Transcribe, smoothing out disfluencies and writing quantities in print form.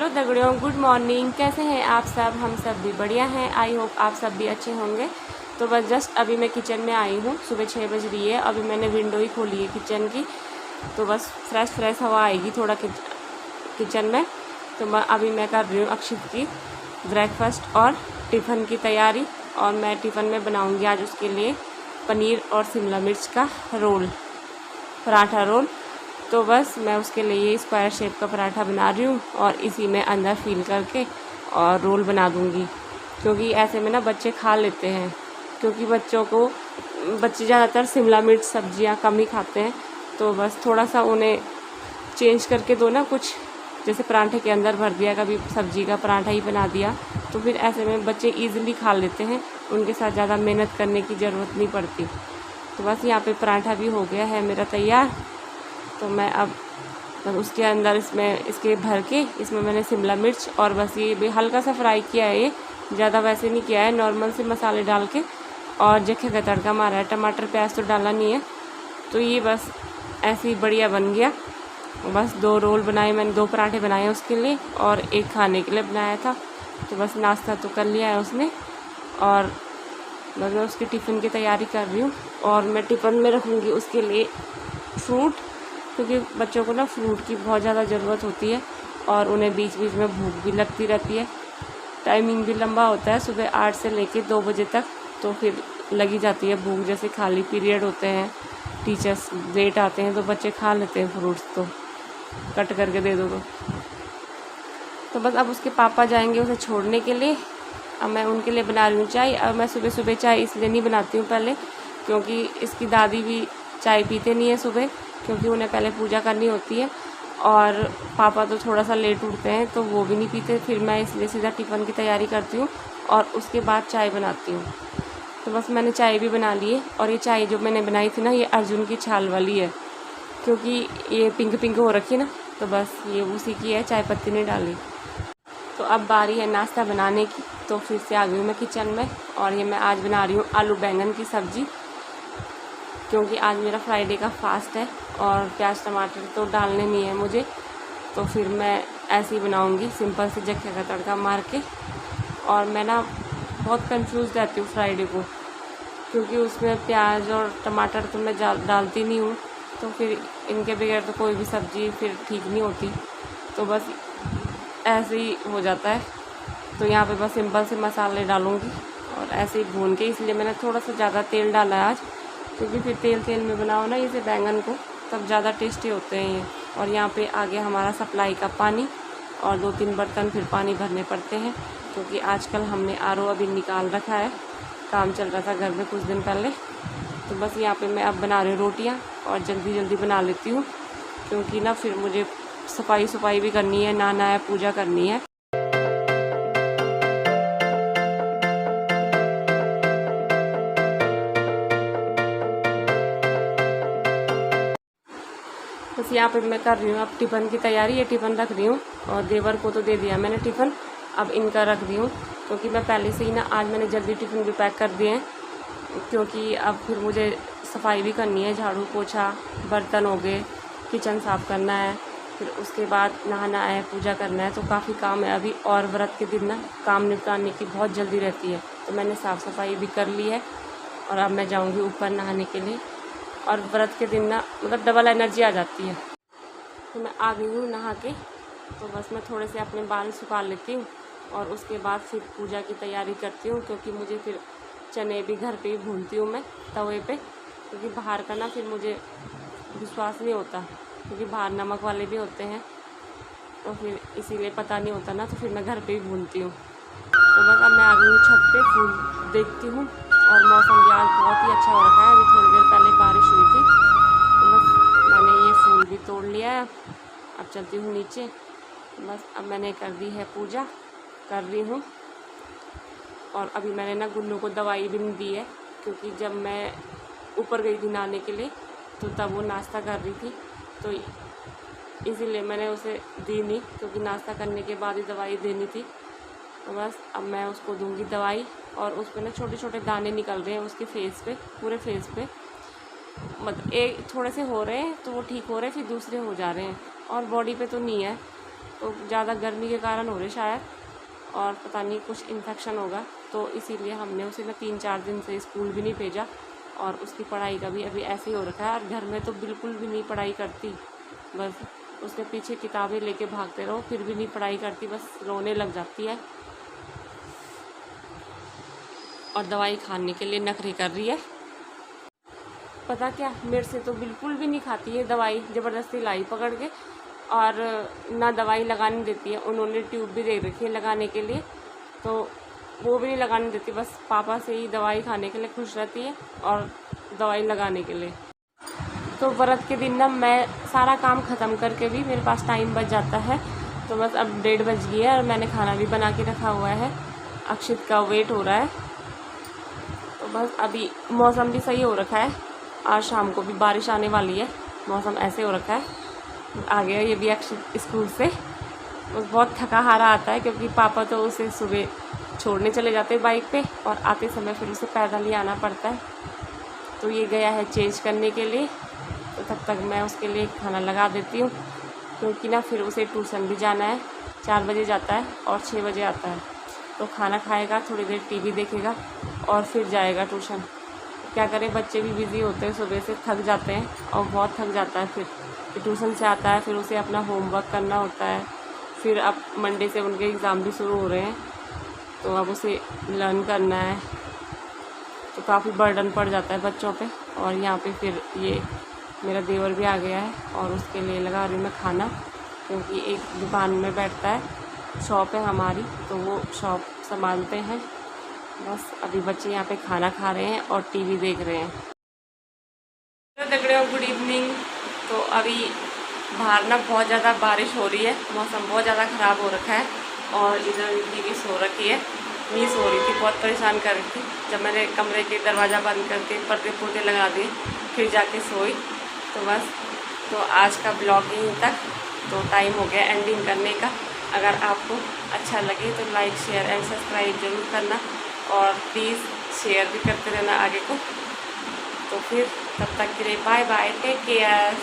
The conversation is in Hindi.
हेलो दगड़ियों, गुड मॉर्निंग। कैसे हैं आप सब? हम सब भी बढ़िया हैं। आई होप आप सब भी अच्छे होंगे। तो बस जस्ट अभी मैं किचन में आई हूँ। सुबह 6 बज रही है। अभी मैंने विंडो ही खोली है किचन की, तो बस फ्रेश हवा आएगी थोड़ा किचन में। तो अभी मैं कर रही हूँ अक्षित की ब्रेकफास्ट और टिफ़िन की तैयारी। और मैं टिफ़िन में बनाऊँगी आज उसके लिए पनीर और शिमला मिर्च का पराठा रोल। तो बस मैं उसके लिए स्क्वायर शेप का पराठा बना रही हूँ और इसी में अंदर फिल करके और रोल बना दूँगी, क्योंकि ऐसे में ना बच्चे खा लेते हैं। क्योंकि बच्चे ज़्यादातर शिमला मिर्च सब्जियाँ कम ही खाते हैं। तो बस थोड़ा सा उन्हें चेंज करके दो ना, कुछ जैसे पराठे के अंदर भर दिया, कभी सब्जी का पराठा ही बना दिया, तो फिर ऐसे में बच्चे ईज़िली खा लेते हैं। उनके साथ ज़्यादा मेहनत करने की ज़रूरत नहीं पड़ती। तो बस यहाँ पे पराठा भी हो गया है मेरा तैयार। तो मैं अब उसके अंदर इसके भर के इसमें मैंने शिमला मिर्च और बस ये भी हल्का सा फ्राई किया है। ये ज़्यादा वैसे नहीं किया है, नॉर्मल से मसाले डाल के और जखे का तड़का मारा है। टमाटर प्याज तो डाला नहीं है। तो ये बस ऐसे ही बढ़िया बन गया। बस 2 रोल बनाए मैंने, 2 पराठे बनाए उसके लिए और एक खाने के लिए बनाया था। तो बस नाश्ता तो कर लिया है उसने और बस मैं उसकी टिफ़िन की तैयारी कर रही हूँ। और मैं टिफ़िन में रखूँगी उसके लिए फ्रूट, क्योंकि बच्चों को ना फ्रूट की बहुत ज़्यादा ज़रूरत होती है और उन्हें बीच बीच में भूख भी लगती रहती है। टाइमिंग भी लंबा होता है, सुबह 8 से लेके 2 बजे तक। तो फिर लगी जाती है भूख। जैसे खाली पीरियड होते हैं, टीचर्स लेट आते हैं, तो बच्चे खा लेते हैं फ्रूट्स, तो कट करके दे दो तो बस अब उसके पापा जाएंगे उसे छोड़ने के लिए। अब मैं उनके लिए बना रही हूँ चाय। अब मैं सुबह सुबह चाय इसलिए नहीं बनाती हूँ पहले, क्योंकि इसकी दादी भी चाय पीते नहीं है सुबह, क्योंकि उन्हें पहले पूजा करनी होती है। और पापा तो थोड़ा सा लेट उठते हैं, तो वो भी नहीं पीते। फिर मैं इसलिए सीधा टिफ़िन की तैयारी करती हूँ और उसके बाद चाय बनाती हूँ। तो बस मैंने चाय भी बना ली है। और ये चाय जो मैंने बनाई थी ना, ये अर्जुन की छाल वाली है, क्योंकि ये पिंक पिंक हो रखी है ना, तो बस ये उसी की है, चाय पत्ती नहीं डाली। तो अब बारी है नाश्ता बनाने की। तो फिर से आ गई हूँ मैं किचन में और ये मैं आज बना रही हूँ आलू बैंगन की सब्ज़ी, क्योंकि आज मेरा फ्राइडे का फास्ट है और प्याज टमाटर तो डालने नहीं है मुझे। तो फिर मैं ऐसे ही बनाऊँगी सिंपल से जखे का तड़का मार के। और मैं ना बहुत कंफ्यूज रहती हूँ फ्राइडे को, क्योंकि उसमें प्याज और टमाटर तो मैं डालती नहीं हूँ। तो फिर इनके बगैर तो कोई भी सब्ज़ी फिर ठीक नहीं होती। तो बस ऐसे ही हो जाता है। तो यहाँ पे बस सिंपल से मसाले डालूँगी और ऐसे ही भून के, इसलिए मैंने थोड़ा सा ज़्यादा तेल डाला है आज, क्योंकि फिर तेल में बनाओ ना इसे बैंगन को, तब ज़्यादा टेस्टी होते हैं ये। और यहाँ पे आ गया हमारा सप्लाई का पानी और 2-3 बर्तन फिर पानी भरने पड़ते हैं, क्योंकि आजकल हमने RO अभी निकाल रखा है। काम चल रहा था घर में कुछ दिन पहले। तो बस यहाँ पे मैं अब बना रही हूँ रोटियाँ और जल्दी बना लेती हूँ, क्योंकि ना फिर मुझे सफाई भी करनी है, नहाना है, पूजा करनी है। बस यहाँ पे मैं कर रही हूँ अब टिफ़िन की तैयारी। ये टिफ़िन रख रही हूँ और देवर को तो दे दिया मैंने टिफ़िन, अब इनका रख दी हूँ, क्योंकि मैं पहले से ही ना आज मैंने जल्दी टिफ़िन भी पैक कर दिए हैं, क्योंकि अब फिर मुझे सफाई भी करनी है, झाड़ू पोछा, बर्तन हो गए, किचन साफ़ करना है, फिर उसके बाद नहाना है, पूजा करना है। तो काफ़ी काम है अभी। और व्रत के दिन ना काम निपटाने की बहुत जल्दी रहती है। तो मैंने साफ़ सफाई भी कर ली है और अब मैं जाऊँगी ऊपर नहाने के लिए। और व्रत के दिन ना मतलब डबल एनर्जी आ जाती है। तो मैं आ गई हूँ नहा के। तो बस मैं थोड़े से अपने बाल सुखा लेती हूँ और उसके बाद फिर पूजा की तैयारी करती हूँ, क्योंकि मुझे फिर चने भी घर पे ही भूनती हूँ मैं तवे पे, क्योंकि बाहर का ना फिर मुझे विश्वास नहीं होता, क्योंकि बाहर नमक वाले भी होते हैं, तो फिर इसीलिए पता नहीं होता ना, तो फिर मैं घर पे ही भूनती हूँ। तो बस अब मैं आ गई हूँ छत पे, फूल देखती हूँ और मौसम भी आज बहुत ही अच्छा हो रखा है। अभी थोड़ी देर पहले बारिश हुई थी। तो बस मैंने ये फूल भी तोड़ लिया है। अब चलती हूँ नीचे। बस अब मैंने कर दी है पूजा, कर रही हूँ। और अभी मैंने ना गुन्नू को दवाई भी नहीं दी है, क्योंकि जब मैं ऊपर गई थी नहाने के लिए तो तब वो नाश्ता कर रही थी, तो इसीलिए मैंने उसे दी नहीं, क्योंकि नाश्ता करने के बाद ही दवाई देनी थी। तो बस अब मैं उसको दूंगी दवाई। और उस पर ना छोटे छोटे दाने निकल रहे हैं उसके फेस पे, पूरे फेस पे, मतलब एक थोड़े से हो रहे हैं तो वो ठीक हो रहे हैं, फिर दूसरे हो जा रहे हैं, और बॉडी पे तो नहीं है। तो ज़्यादा गर्मी के कारण हो रहे शायद, और पता नहीं कुछ इन्फेक्शन होगा, तो इसीलिए हमने उसे ना 3-4 दिन से स्कूल भी नहीं भेजा। और उसकी पढ़ाई का भी अभी ऐसे ही हो रखा है, और घर में तो बिल्कुल भी नहीं पढ़ाई करती, बस उसके पीछे किताबें लेके भागते रहो, फिर भी नहीं पढ़ाई करती, बस रोने लग जाती है और दवाई खाने के लिए नखरे कर रही है। पता क्या, मेरे से तो बिल्कुल भी नहीं खाती है दवाई, ज़बरदस्ती लाई पकड़ के, और ना दवाई लगाने देती है। उन्होंने ट्यूब भी दे रखी है लगाने के लिए, तो वो भी नहीं लगाने देती, बस पापा से ही दवाई खाने के लिए खुश रहती है और दवाई लगाने के लिए। तो व्रत के दिन ना मैं सारा काम ख़त्म करके भी मेरे पास टाइम बच जाता है। तो बस अब 1:30 बज गई है और मैंने खाना भी बना के रखा हुआ है, अक्षित का वेट हो रहा है। तो बस अभी मौसम भी सही हो रखा है, आज शाम को भी बारिश आने वाली है, मौसम ऐसे हो रखा है। आ गया ये भी अक्षित स्कूल से, बस बहुत थका हारा आता है, क्योंकि पापा तो उसे सुबह छोड़ने चले जाते हैं बाइक पे, और आते समय फिर उसे पैदल ही आना पड़ता है। तो ये गया है चेंज करने के लिए, तो तब तक मैं उसके लिए खाना लगा देती हूँ, क्योंकि ना फिर उसे ट्यूशन भी जाना है। 4 बजे जाता है और 6 बजे आता है, तो खाना खाएगा, थोड़ी देर टीवी देखेगा और फिर जाएगा ट्यूशन। क्या करें, बच्चे भी बिज़ी होते हैं, सुबह से थक जाते हैं और बहुत थक जाता है। फिर ट्यूशन से आता है, फिर उसे अपना होमवर्क करना होता है, फिर अब मंडे से उनके एग्ज़ाम भी शुरू हो रहे हैं, तो अब उसे लर्न करना है, तो काफ़ी बर्डन पड़ जाता है बच्चों पे। और यहाँ पे फिर ये मेरा देवर भी आ गया है और उसके लिए लगा रही हूँ मैं खाना, क्योंकि एक दुकान में बैठता है, शॉप है हमारी, तो वो शॉप संभालते हैं। बस अभी बच्चे यहाँ पे खाना खा रहे हैं और टीवी देख रहे हैं। तो गुड इवनिंग। तो अभी बाहर ना बहुत ज़्यादा बारिश हो रही है, मौसम बहुत ज़्यादा ख़राब हो रखा है, और इधर टीवी सो रखी है, नहीं सो रही थी, बहुत परेशान कर रही थी। जब मैंने कमरे के दरवाज़ा बंद करके पर्दे लगा दिए, फिर जाके सोई। तो बस, तो आज का ब्लॉग यहीं तक, तो टाइम हो गया एंडिंग करने का। अगर आपको अच्छा लगे तो लाइक, शेयर एंड सब्सक्राइब ज़रूर करना, और प्लीज़ शेयर भी करते रहना आगे को। तो फिर तब तक के लिए बाय बाय, टेक केयर।